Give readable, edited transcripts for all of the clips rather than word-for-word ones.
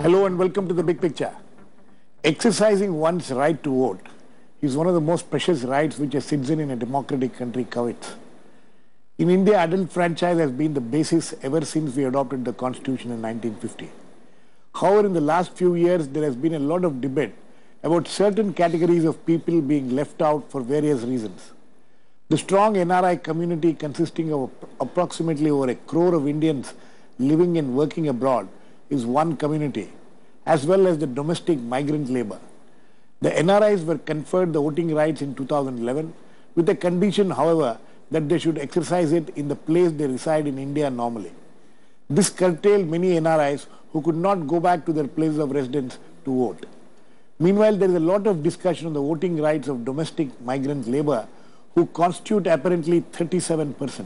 Hello and welcome to The Big Picture. Exercising one's right to vote is one of the most precious rights which a citizen in a democratic country covets. In India, adult franchise has been the basis ever since we adopted the Constitution in 1950. However, in the last few years, there has been a lot of debate about certain categories of people being left out for various reasons. The strong NRI community, consisting of approximately over 1 crore of Indians living and working abroad, is one community, as well as the domestic migrant labor. The NRIs were conferred the voting rights in 2011 with the condition, however, that they should exercise it in the place they reside in India normally. This curtailed many NRIs who could not go back to their places of residence to vote. Meanwhile, there is a lot of discussion on the voting rights of domestic migrant labor who constitute apparently 37%.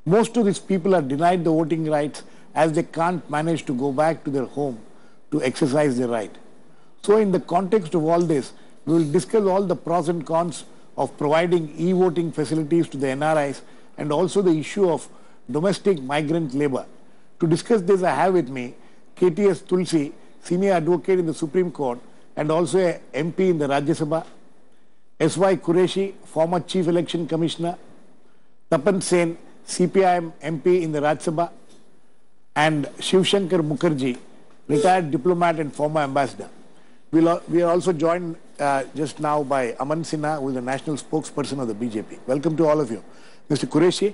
Most of these people are denied the voting rights as they can't manage to go back to their home to exercise their right. So in the context of all this, we will discuss all the pros and cons of providing e-voting facilities to the NRIs and also the issue of domestic migrant labor. To discuss this, I have with me KTS Tulsi, Senior Advocate in the Supreme Court and also a MP in the Rajya Sabha, S.Y. Qureshi, former Chief Election Commissioner, Tapan Sen, CPIM MP in the Rajya Sabha, and Shiv Shankar Mukherjee, retired diplomat and former ambassador. We are also joined just now by Aman Sinha, who is the national spokesperson of the BJP. Welcome to all of you. Mr. Qureshi,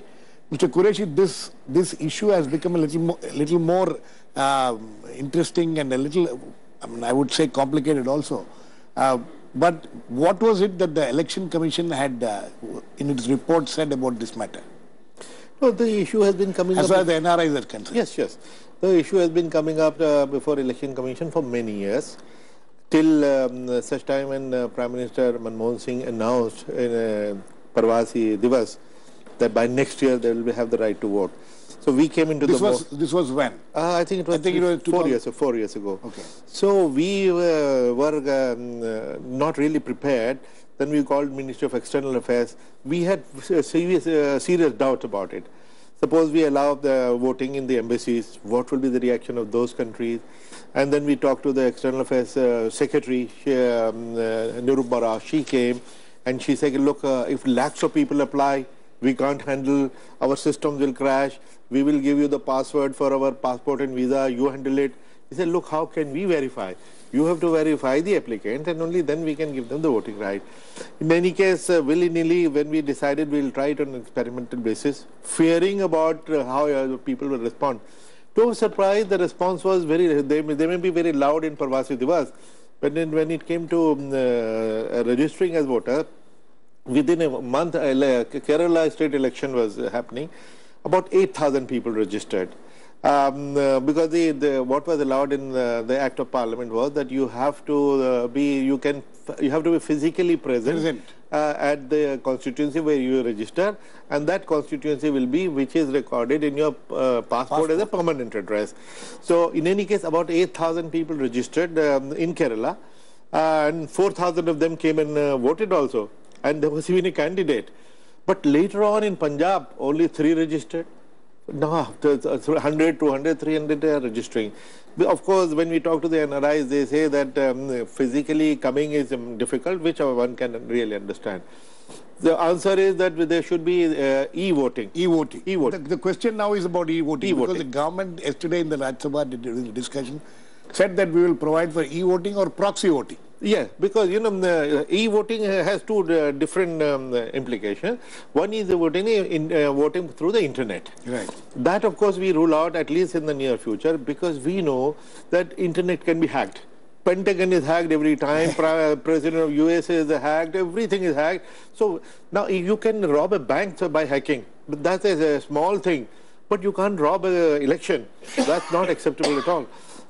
this issue has become a little more interesting and a little, I would say, complicated also. But what was it that the Election Commission had, in its report, said about this matter? No, the issue has been coming up. As far as the NRIs are concerned. Yes. The issue has been coming up before Election Commission for many years, till such time when Prime Minister Manmohan Singh announced in Pravasi Divas that by next year they will have the right to vote. So we came into this was when? I think it was 4 years ago. Okay. So we were not really prepared. Then we called Ministry of External Affairs. We had serious doubts about it. Suppose we allow the voting in the embassies, what will be the reaction of those countries? And then we talked to the External Affairs Secretary, Nirubara. She came and she said, look, if lakhs of people apply, we can't handle, our systems will crash, we will give you the password for our passport and visa, you handle it. He said, look, how can we verify? You have to verify the applicant and only then we can give them the voting right. In any case, willy-nilly, when we decided we'll try it on an experimental basis, fearing about how people will respond. To our surprise, the response was they may be very loud in Pravasi Divas, but then when it came to registering as voter, within a month, Kerala state election was happening, about 8,000 people registered. Because what was allowed in the Act of Parliament was that you have to be physically present at the constituency where you register, and that constituency will be which is recorded in your passport as a permanent address. So in any case, about 8,000 people registered in Kerala, and 4,000 of them came and voted also, and there was even a candidate. But later on in Punjab, only 3 registered. No, 100, 200, 300 are registering. Of course, when we talk to the NRIs, they say that physically coming is difficult, which one can really understand. The answer is that there should be e-voting. E-voting. The question now is about e-voting. Because the government yesterday in the Rajya Sabha discussion said that we will provide for e-voting or proxy voting. Yeah, because e-voting has two different implications. One is voting through the internet. Right. That, of course, we rule out at least in the near future because we know that internet can be hacked. Pentagon is hacked every time. President of US is hacked. Everything is hacked. So now you can rob a bank by hacking, but that's a small thing. But you can't rob an election. That's not acceptable at all.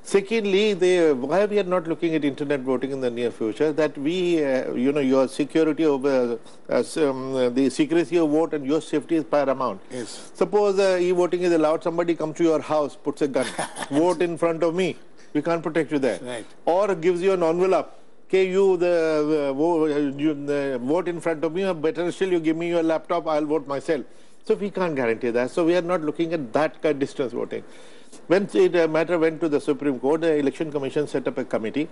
Secondly, why we are not looking at internet voting in the near future, that we, your security of the secrecy of vote and your safety is paramount. Yes. Suppose e-voting is allowed, somebody comes to your house, puts a gun, vote in front of me. We can't protect you there. Right. Or gives you an envelope. Okay, you vote in front of me, or better still, you give me your laptop, I'll vote myself. So we can't guarantee that. So we are not looking at that kind of distance voting. When the matter went to the Supreme Court, the Election Commission set up a committee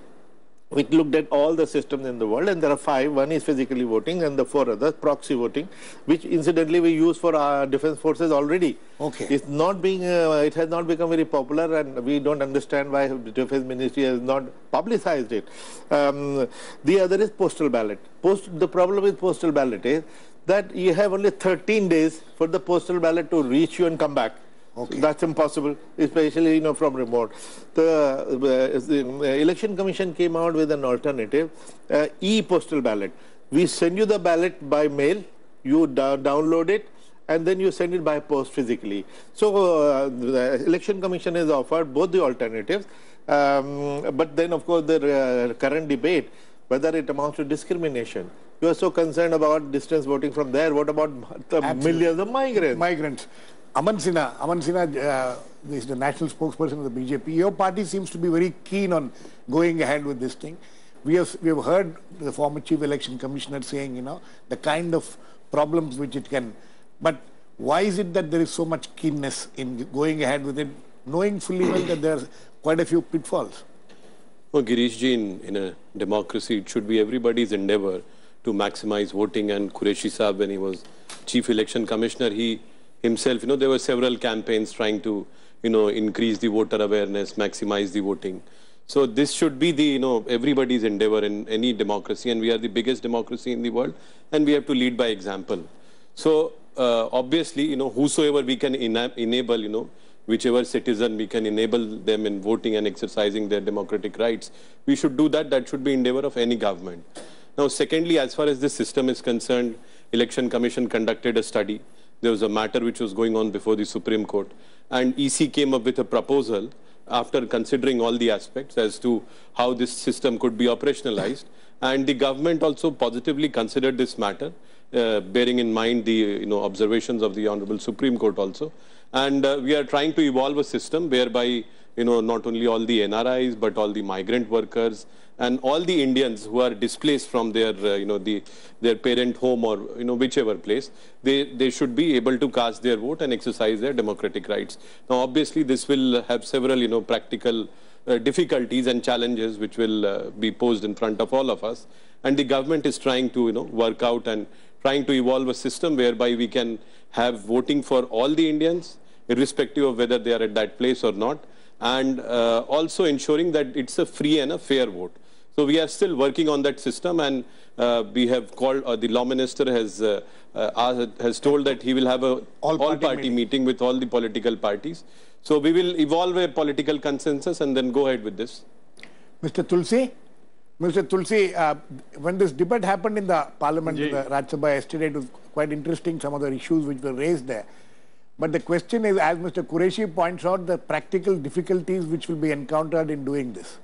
which looked at all the systems in the world, and there are 5. One is physically voting, and the 4 others, proxy voting, which incidentally we use for our defense forces already. Okay. It's not being, it has not become very popular, and we don't understand why the Defense Ministry has not publicized it. The other is postal ballot. The problem with postal ballot is that you have only 13 days for the postal ballot to reach you and come back. Okay. So that's impossible, especially from remote. The Election Commission came out with an alternative, e-postal ballot. We send you the ballot by mail, you download it, and then you send it by post physically. So the Election Commission has offered both the alternatives, but then of course the current debate, whether it amounts to discrimination. You are so concerned about distance voting from there. What about the millions of migrants? Aman Sinha is the national spokesperson of the BJP. Your party seems to be very keen on going ahead with this thing. We have heard the former chief election commissioner saying, the kind of problems which it can. But why is it that there is so much keenness in going ahead with it, knowing fully well that there are quite a few pitfalls? Well, Girishji, in a democracy, it should be everybody's endeavor to maximize voting. And Qureshi Saab, when he was chief election commissioner, he himself, there were several campaigns trying to, increase the voter awareness, maximize the voting. So this should be the, everybody's endeavor in any democracy, and we are the biggest democracy in the world, and we have to lead by example. So obviously, whosoever we can enable, whichever citizen we can enable them in voting and exercising their democratic rights, we should do that. That should be endeavor of any government. Now, secondly, as far as this system is concerned, Election Commission conducted a study. There was a matter which was going on before the Supreme Court, and EC came up with a proposal after considering all the aspects as to how this system could be operationalized, and the government also positively considered this matter, bearing in mind the observations of the Honorable Supreme Court also. And we are trying to evolve a system whereby not only all the NRIs but all the migrant workers and all the Indians who are displaced from their their parent home or whichever place, they should be able to cast their vote and exercise their democratic rights. Now obviously this will have several practical difficulties and challenges which will be posed in front of all of us, and the government is trying to work out and trying to evolve a system whereby we can have voting for all the Indians irrespective of whether they are at that place or not, and also ensuring that it's a free and a fair vote. So we are still working on that system, and we have called, the law minister has told that he will have a all-party meeting with all the political parties. So we will evolve a political consensus and then go ahead with this. Mr. Tulsi, when this debate happened in the parliament, in the Rajya Sabha yesterday, it was quite interesting, some of the issues which were raised there. But the question is, as Mr. Qureshi points out, the practical difficulties which will be encountered in doing this.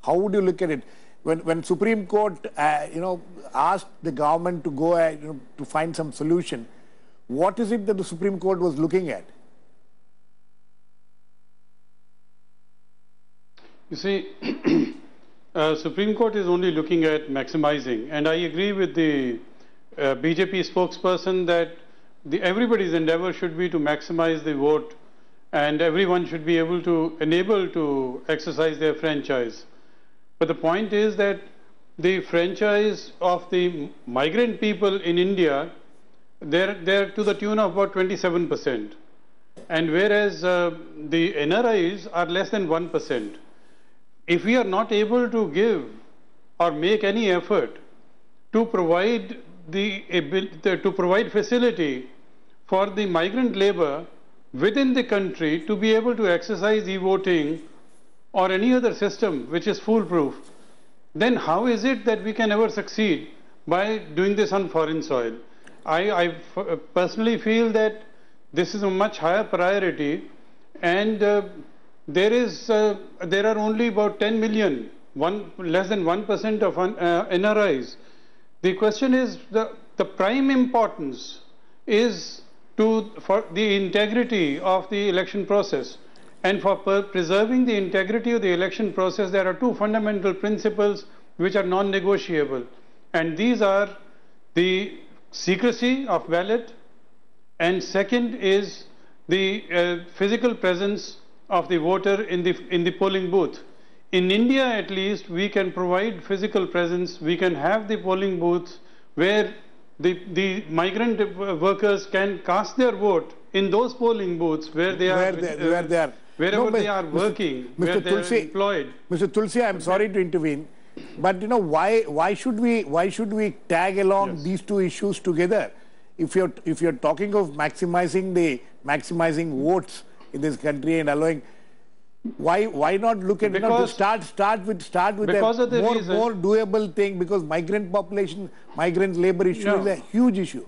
How would you look at it? When Supreme Court, asked the government to go to find some solution, what is it that the Supreme Court was looking at? You see, Supreme Court is only looking at maximizing, and I agree with the BJP spokesperson that everybody's endeavor should be to maximize the vote, and everyone should be able to exercise their franchise. But the point is that the franchise of the migrant people in India, they're to the tune of about 27%, and whereas the NRIs are less than 1%. If we are not able to give or make any effort to provide facility for the migrant labor within the country to be able to exercise e-voting or any other system which is foolproof, then how is it that we can ever succeed by doing this on foreign soil? I personally feel that this is a much higher priority, and there are only about 10 million, less than 1% of NRIs. The question is, the prime importance is for the integrity of the election process. And for preserving the integrity of the election process, there are two fundamental principles which are non-negotiable. And these are the secrecy of ballot, and second is the physical presence of the voter in the polling booth. In India, at least, we can provide physical presence. We can have the polling booths where the migrant workers can cast their vote in those polling booths where they are wherever they are working, where they are employed. Mr. Tulsi, I'm sorry to intervene, but you know why should we tag along these two issues together? If you're talking of maximizing votes in this country and allowing, why not look at start with a more doable thing, because migrant population, migrant labor issue is a huge issue.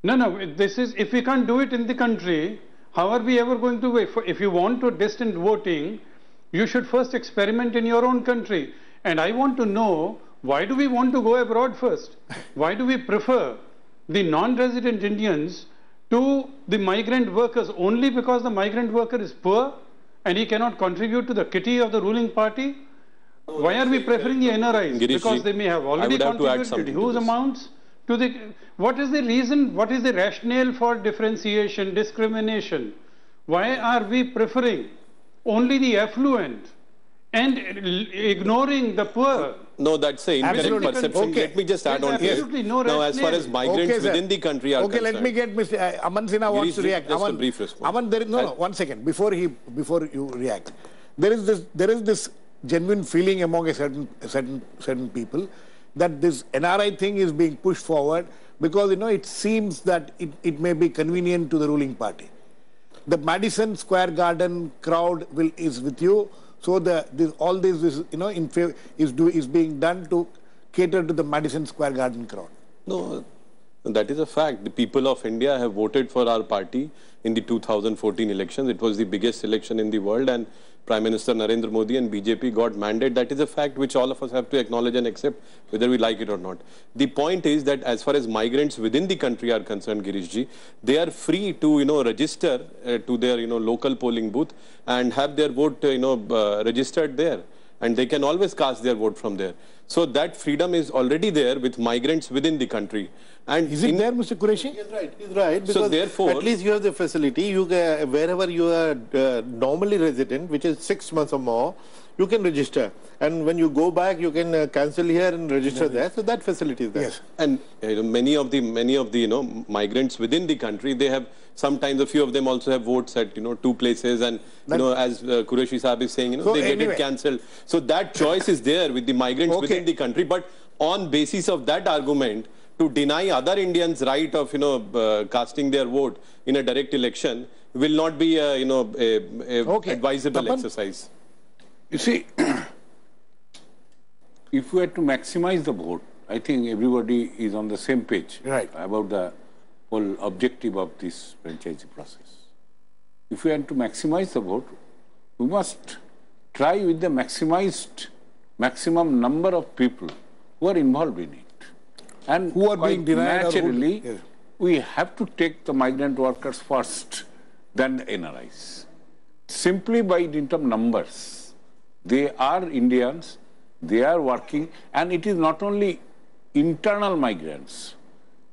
No, this is, if we can't do it in the country, how are we ever going to wait? If you want to distant voting, you should first experiment in your own country. And I want to know, why do we want to go abroad first? Why do we prefer the non-resident Indians to the migrant workers only because the migrant worker is poor and he cannot contribute to the kitty of the ruling party? Why are we preferring the NRIs? Because they may have already contributed huge amounts to the... What is the reason, what is the rationale for differentiation, discrimination? Why are we preferring only the affluent and ignoring the poor? No, that's an incorrect perception. Okay. Let me just add on to it. No, now, as far as migrants within the country are concerned... let me get Mr. Aman Sinha wants to react. Just a brief response. Aman, one second. Before you react, there is this genuine feeling among a certain people that this NRI thing is being pushed forward because, you know, it seems that it may be convenient to the ruling party. The Madison Square Garden crowd is with you, so all this is, you know, is being done to cater to the Madison Square Garden crowd. No, that is a fact. The people of India have voted for our party in the 2014 elections. It was the biggest election in the world, and Prime Minister Narendra Modi and BJP got mandate. That is a fact which all of us have to acknowledge and accept, whether we like it or not. The point is that as far as migrants within the country are concerned, Girishji, they are free to, you know, register to their, you know, local polling booth and have their vote, registered there. And they can always cast their vote from there. So that freedom is already there with migrants within the country. And is it there, Mr. Qureshi? He's right. He's right. Because so therefore, at least you have the facility. You wherever you are normally resident, which is 6 months or more, you can register. And when you go back, you can cancel here and register there. So that facility is there. Yes. And many of the migrants within the country, they have sometimes a few of them also have votes at 2 places, and as Qureshi Saab is saying, so they get it cancelled. So that choice is there with the migrants within the country. But on basis of that argument, to deny other Indians right of casting their vote in a direct election will not be a advisable exercise. You see, if we had to maximize the vote, I think everybody is on the same page about the whole objective of this franchisee process. If we had to maximize the vote, we must try with the maximum number of people who are involved in it. And who are being denied naturally, we have to take the migrant workers first, then the NRIs. Simply by dint of numbers. They are Indians, they are working, and it is not only internal migrants.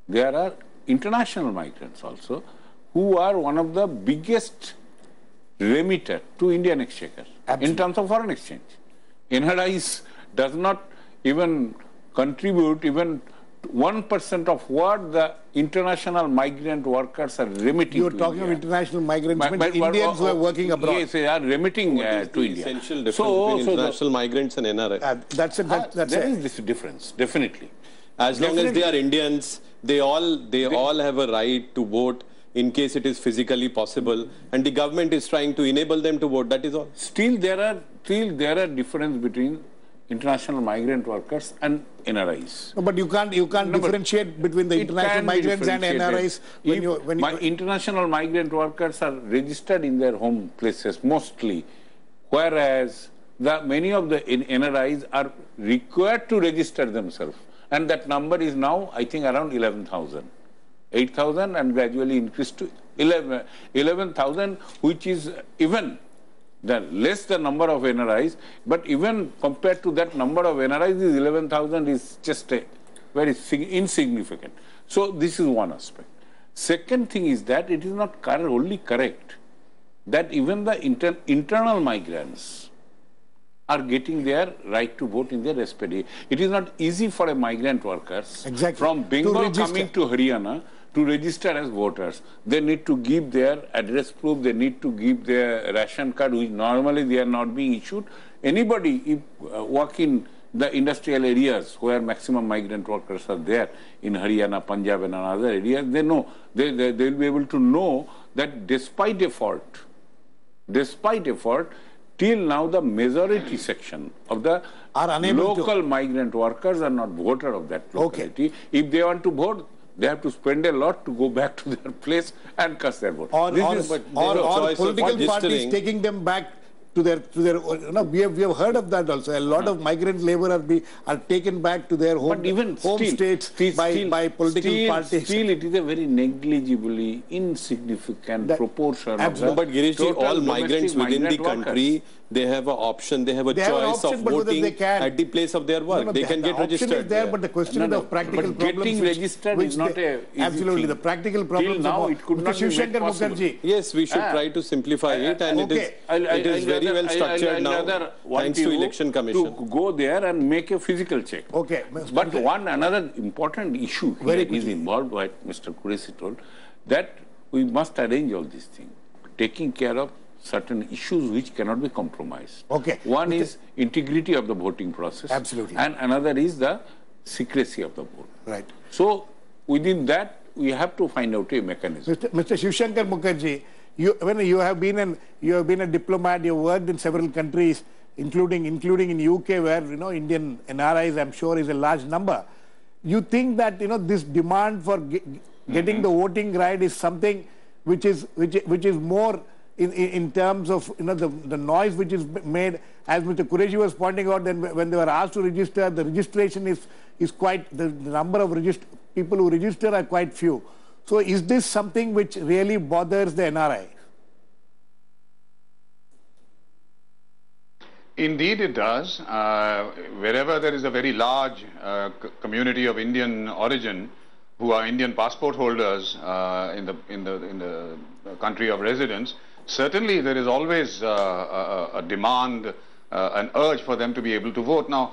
There are international migrants also, who are one of the biggest remitter to Indian exchequer in terms of foreign exchange. NRIs does not even contribute even 1% of what the international migrant workers are remitting to India. You're talking of international migrants, Indians who are working abroad. Yes, they are remitting to India. Essential difference between international migrants and NRI. There is this difference, definitely. As long as they are Indians, they all have a right to vote in case it is physically possible, and the government is trying to enable them to vote. That is all. Still there are difference between international migrant workers and NRIs. No, but you can't differentiate between the international migrants and NRIs. International migrant workers are registered in their home places mostly, whereas many of the NRIs are required to register themselves, and that number is now, I think, around 11,000. 8,000 and gradually increased to 11,000, which is even less the number of NRIs, but even compared to that number of NRIs, 11,000 is just very insignificant. So this is one aspect. Second thing is that it is not only correct that even the internal migrants are getting their right to vote in their respective. It is not easy for a migrant workers from Bengal coming to Haryana to register as voters. They need to give their address proof, they need to give their ration card, which normally they are not being issued. Anybody if work in the industrial areas where maximum migrant workers are there in Haryana, Punjab and other areas, they know, they will be able to know that despite effort, till now the majority section of the local migrant workers are not voter of that locality. If they want to vote, they have to spend a lot to go back to their place and cast their vote. Or political parties taking them back to their we have heard of that also. A lot of migrant labor are taken back to their home states by political parties. Still, it is a very negligibly insignificant proportion. But Girishji, all migrants within the country, they have an option, they have a choice of voting at the place of their work. They can get registered. Option is there, but the question of the practical problems. Getting registered is not a absolutely the practical problems. Till now, it could not be made possible. Yes, we should try to simplify it, and it is very well structured now, thanks to Election Commission. To go there and make a physical check. Okay. But another important issue here is involved, what Mr. Qureshi told, that we must arrange all these things, taking care of certain issues which cannot be compromised. Okay. One is integrity of the voting process. Absolutely. And another is the secrecy of the vote. Right. So within that, we have to find out a mechanism. Mr. Shivshankar Mukherjee, when you have been a diplomat, you worked in several countries, including in UK, where Indian NRIs, I'm sure, is a large number. You think that this demand for getting the voting right is something which is more in terms of the noise which is made, as Mr. Qureshi was pointing out, then when they were asked to register, the registration is quite, the number of people who register are quite few. So is this something which really bothers the NRI? Indeed it does. Wherever there is a very large community of Indian origin who are Indian passport holders in the country of residence, certainly there is always a demand, an urge for them to be able to vote. Now,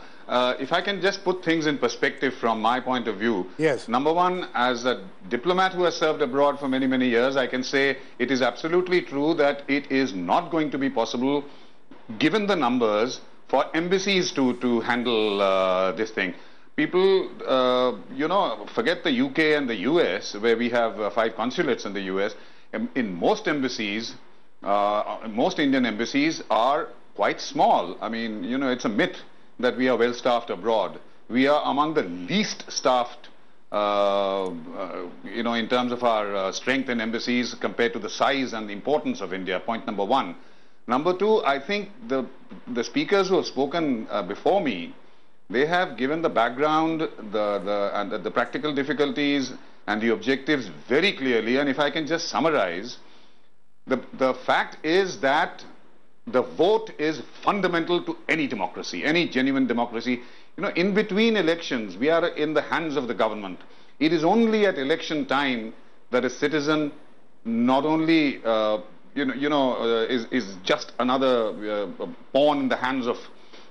if I can just put things in perspective from my point of view. Yes. Number one, as a diplomat who has served abroad for many, many years, I can say it is absolutely true that it is not going to be possible, given the numbers, for embassies to handle this thing. People, forget the UK and the US, where we have 5 consulates in the US. In most embassies, most Indian embassies are quite small. I mean, it's a myth that we are well staffed abroad. We are among the least staffed, in terms of our strength in embassies compared to the size and the importance of India, point number one. Number two, I think the speakers who have spoken before me, they have given the background, the practical difficulties and the objectives very clearly. And if I can just summarize, the fact is that the vote is fundamental to any democracy, any genuine democracy. In between elections, we are in the hands of the government. It is only at election time that a citizen not only, is just another pawn in the hands of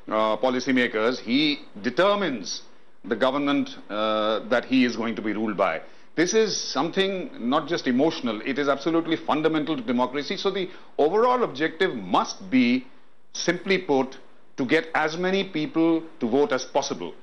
policymakers. He determines the government that he is going to be ruled by. This is something not just emotional, it is absolutely fundamental to democracy. So the overall objective must be, simply put, to get as many people to vote as possible.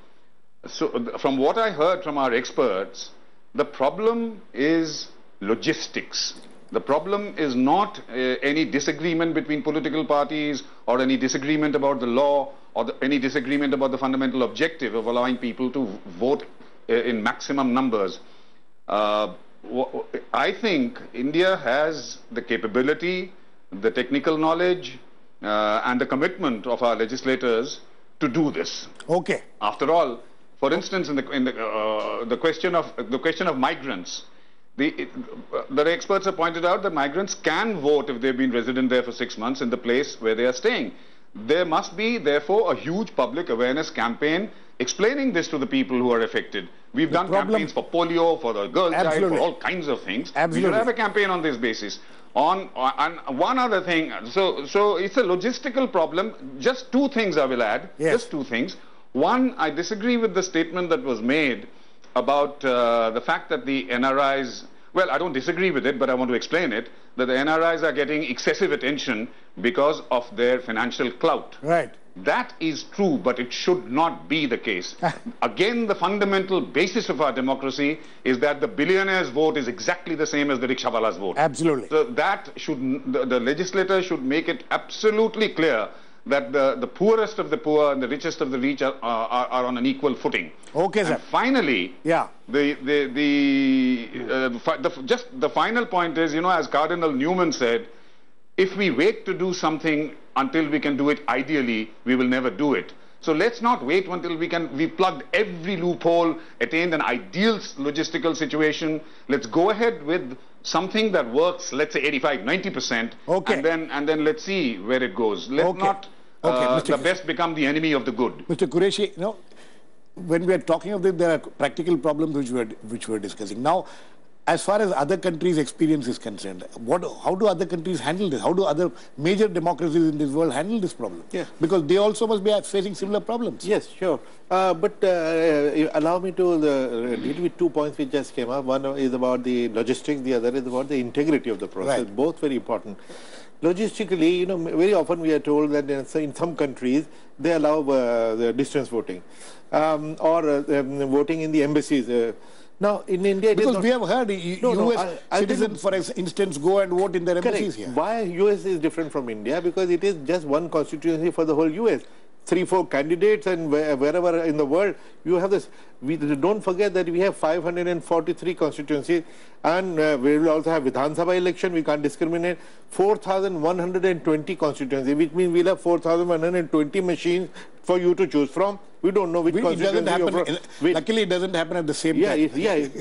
So from what I heard from our experts, the problem is logistics. The problem is not any disagreement between political parties or any disagreement about the law or any disagreement about the fundamental objective of allowing people to vote in maximum numbers. I think India has the capability, the technical knowledge, and the commitment of our legislators to do this. Okay. After all, for instance, in the question of migrants, the experts have pointed out that migrants can vote if they've been resident there for 6 months in the place where they are staying. There must be, therefore, a huge public awareness campaign explaining this to the people who are affected. We've done campaigns for polio, for the girl child, for all kinds of things. We should have a campaign on this basis. On one other thing, so it's a logistical problem. Just two things I will add. Yes. Just two things. One, I disagree with the statement that was made about the fact that the NRIs, well, I don't disagree with it, but I want to explain it, that the NRIs are getting excessive attention because of their financial clout. Right. That is true, but it should not be the case. Again, the fundamental basis of our democracy is that the billionaire's vote is exactly the same as the rickshawala's vote. Absolutely. So that should, the legislator should make it absolutely clear that the poorest of the poor and the richest of the rich are on an equal footing. Okay, sir. And finally, yeah, just the final point is, you know, as Cardinal Newman said, if we wait to do something until we can do it ideally, we will never do it. So let's not wait until we've plugged every loophole, attained an ideal logistical situation. Let's go ahead with something that works, let's say 85–90%, okay, and then let's see where it goes. Let's not the best become the enemy of the good. Mr. Qureshi, you know, when we are talking of this, there are practical problems which we are discussing. Now, as far as other countries' experience is concerned, how do other countries handle this? How do other major democracies in this world handle this problem? Yeah. Because they also must be facing similar problems. Yes, sure. But allow me to deal with 2 points which just came up. One is about the logistics, the other is about the integrity of the process. Right. Both very important. Logistically, you know, very often we are told that in some countries they allow the distance voting or voting in the embassies. Now, in India, because we have heard US citizens, for instance, go and vote in their embassies here. Why US is different from India? Because it is just one constituency for the whole US. 3–4 candidates, and wherever in the world you have this. We don't forget that we have 543 constituencies, and we will also have Vidhan Sabha election. We can't discriminate. 4,120 constituencies, which means we'll have 4,120 machines for you to choose from. We don't know which constituency. It doesn't happen. Luckily, it doesn't happen at the same time.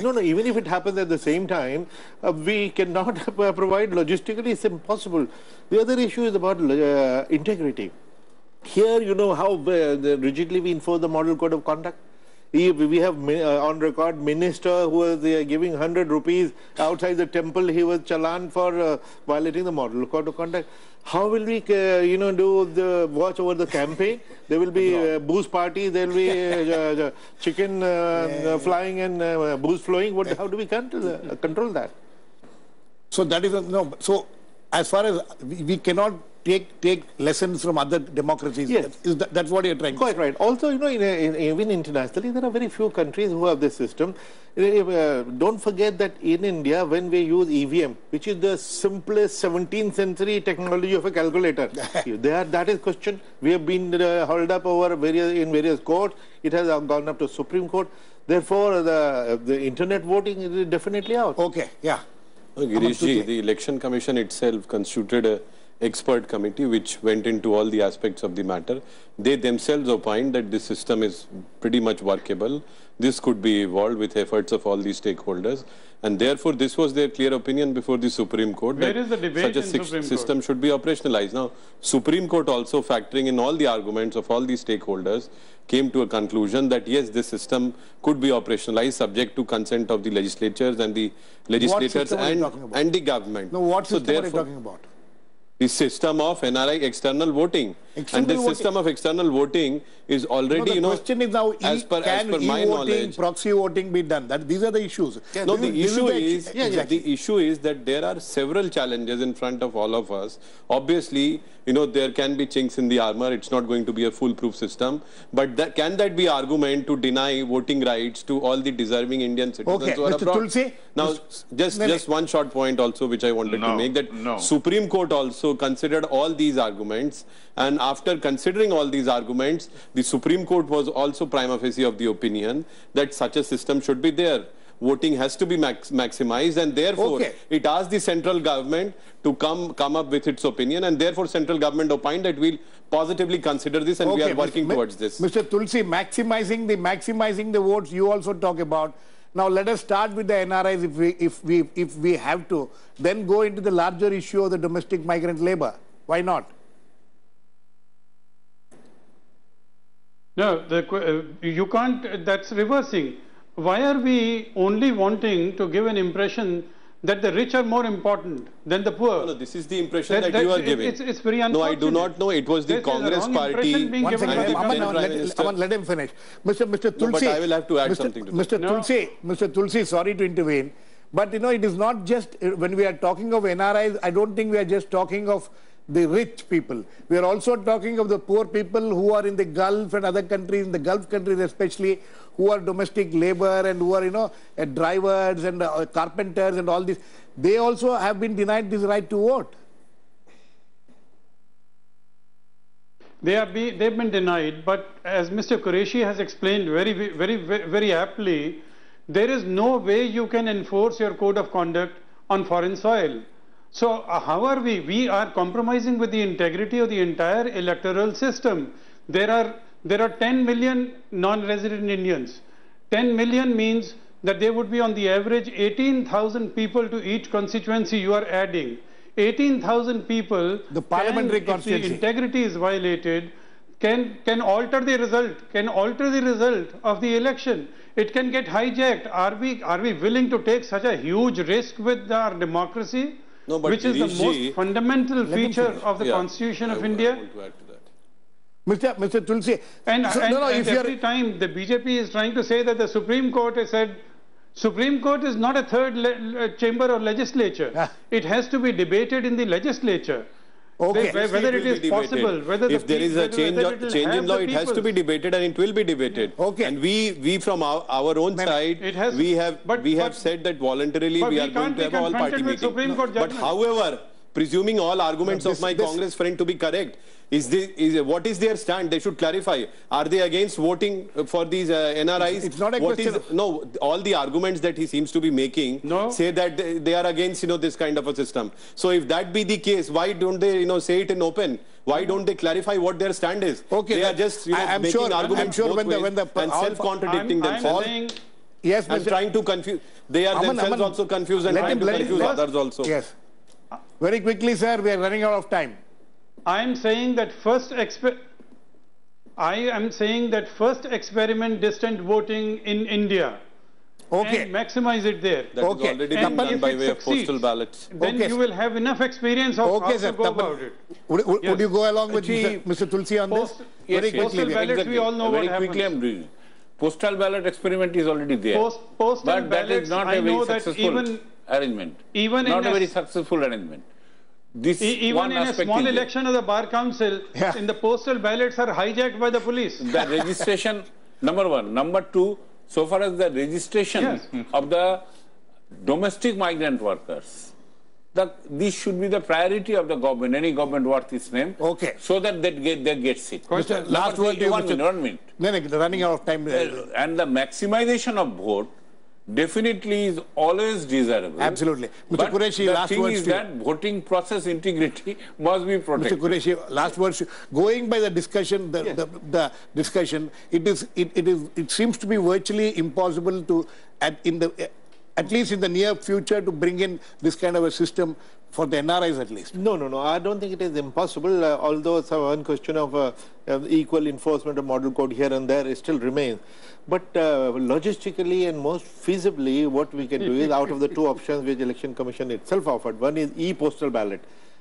No. Even if it happens at the same time, we cannot provide logistically. It's impossible. The other issue is about integrity. Here, you know how rigidly we enforce the model code of conduct. We have on record minister who was giving 100 rupees outside the temple. He was challaned for violating the model code of conduct. How will we, do the watch over the campaign? There will be booze parties. There will be chicken flying and booze flowing. How do we control that? So that is no. So as far as we cannot take lessons from other democracies. Yes. That's what you're trying to say. Quite right. Also, you know, even internationally, there are very few countries who have this system. Don't forget that in India, when we use EVM, which is the simplest 17th century technology of a calculator, that is questioned. We have been held up over in various courts. It has gone up to Supreme Court. Therefore, the internet voting is definitely out. Okay, yeah. Girishji, the Election Commission itself constituted a expert committee which went into all the aspects of the matter. They themselves opined that this system is pretty much workable. This could be evolved with efforts of all these stakeholders, and therefore this was their clear opinion before the Supreme Court. Where is the debate such a in Supreme system Court? should be operationalized. Now, Supreme Court also, factoring in all the arguments of all these stakeholders, came to a conclusion that yes, this system could be operationalized subject to consent of the legislatures and the legislators and the government. No, what system are you talking about? The system of NRI external voting. And this system of external voting is already, the question is now, as per my knowledge, proxy voting be done? These are the issues. Yeah, no, the issue is that there are several challenges in front of all of us. Obviously, you know, there can be chinks in the armor. It's not going to be a foolproof system. But can that be argument to deny voting rights to all the deserving Indian citizens who are Mr. abroad? Tulsi? Now, just one short point also which I wanted to make, that Supreme Court also considered all these arguments, and after considering all these arguments, the Supreme Court was also prima facie of the opinion that such a system should be there. Voting has to be maximized, and therefore it asked the central government to come up with its opinion, and therefore central government opined that we'll positively consider this, and we are working towards this. Mr. Tulsi, maximizing the votes you also talk about. Now let us start with the NRIs if we have to, then go into the larger issue of the domestic migrant labor. Why not? No, you can't, that's reversing. Why are we only wanting to give an impression that the rich are more important than the poor? No, this is the impression that you are giving. It's very unfortunate. No, I do not know. It was the Congress party. One second, let him finish. Mr. Tulsi. No, but I will have to add something to that. Mr. Tulsi, sorry to intervene. But you know, it is not just, when we are talking of NRIs, I don't think we are just talking of the rich people. We are also talking of the poor people who are in the Gulf and other countries, in the Gulf countries especially, who are domestic labor and who are, you know, drivers and carpenters and all this. They also have been denied this right to vote. They've been denied, but as Mr. Qureshi has explained very aptly, there is no way you can enforce your code of conduct on foreign soil. So how are we? We are compromising with the integrity of the entire electoral system. There are 10 million non-resident Indians. 10 million means that there would be on the average 18,000 people to each constituency you are adding. 18,000 people, the parliamentary constituency, if the integrity is violated, can alter the result of the election. It can get hijacked. Are we willing to take such a huge risk with our democracy? No, but which is the most fundamental feature of the Constitution of India? I want to add to that. Mr. Tulsi, and every time the BJP is trying to say that the Supreme Court has said, Supreme Court is not a third chamber or legislature. It has to be debated in the legislature. Okay. Whether it is possible, whether if there is a change in law, it has to be debated and it will be debated. Okay. And we from our own side, we have said that voluntarily we are going to have all party meeting. But however, presuming all arguments of my Congress friend to be correct, what is their stand? They should clarify. Are they against voting for these NRIs? It's not a question. No, all the arguments that he seems to be making say that they are against this kind of a system. So if that be the case, why don't they say it in open? Why don't they clarify what their stand is? Okay, they are just making arguments both ways and self-contradicting themselves. Yes, I'm trying to confuse. They are themselves also confused and trying to confuse others also. Yes. Very quickly, sir, we are running out of time. I am saying that first experiment distant voting in India. Okay. And maximize it there. That is already been done by way of postal ballots. Then you will have enough experience of how to go about it. Would you go along with Mr. Tulsi on this? Very quickly. Postal ballots, we all know what happens. Very quickly, I'm doing. Postal ballot experiment is already there. Postal but that ballots, is not a very successful arrangement. Not a very successful arrangement. Even in a small election of the Bar Council, in the postal ballots are hijacked by the police. The registration, number one. Number two, so far as the registration of the domestic migrant workers, this should be the priority of the government, any government worth its name, so that they get it. Last word, 1 minute. No, running out of time. And the maximization of vote definitely is always desirable. Absolutely. Mr. Qureshi, last thing words is that voting process integrity must be protected. Mr. Qureshi, last words. Going by the discussion, the discussion, it seems to be virtually impossible to, at least in the near future, to bring in this kind of a system for the NRIs at least. No. I don't think it is impossible, although one question of equal enforcement of model code here and there still remains. But logistically and most feasibly, what we can do is, out of the two options which Election Commission itself offered, one is e-postal ballot.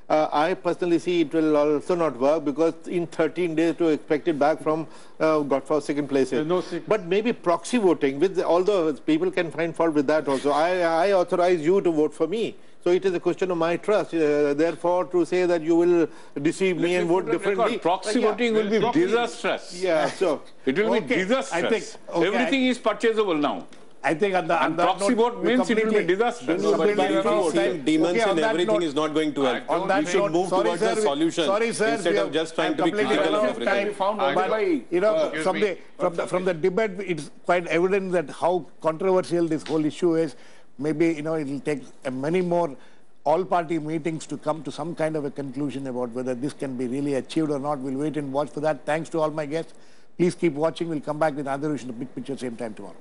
I personally see it will also not work, because in 13 days to expect it back from godforsaken places. But maybe proxy voting, although people can find fault with that also. I authorize you to vote for me. So it is a question of my trust. Therefore, to say that you will deceive me and vote differently. Proxy voting will be disastrous. Yeah, so it will be disastrous. I think, everything is purchasable now. I think on that proxy vote means it will be disastrous. Demons and everything is not going to help. On that we should move towards a solution instead of just trying to be critical of everything. But, from the debate, it's quite evident that how controversial this whole issue is. Maybe, it will take many more all-party meetings to come to some kind of a conclusion about whether this can be really achieved or not. We'll wait and watch for that. Thanks to all my guests. Please keep watching. We'll come back with another issue, the big picture, same time tomorrow.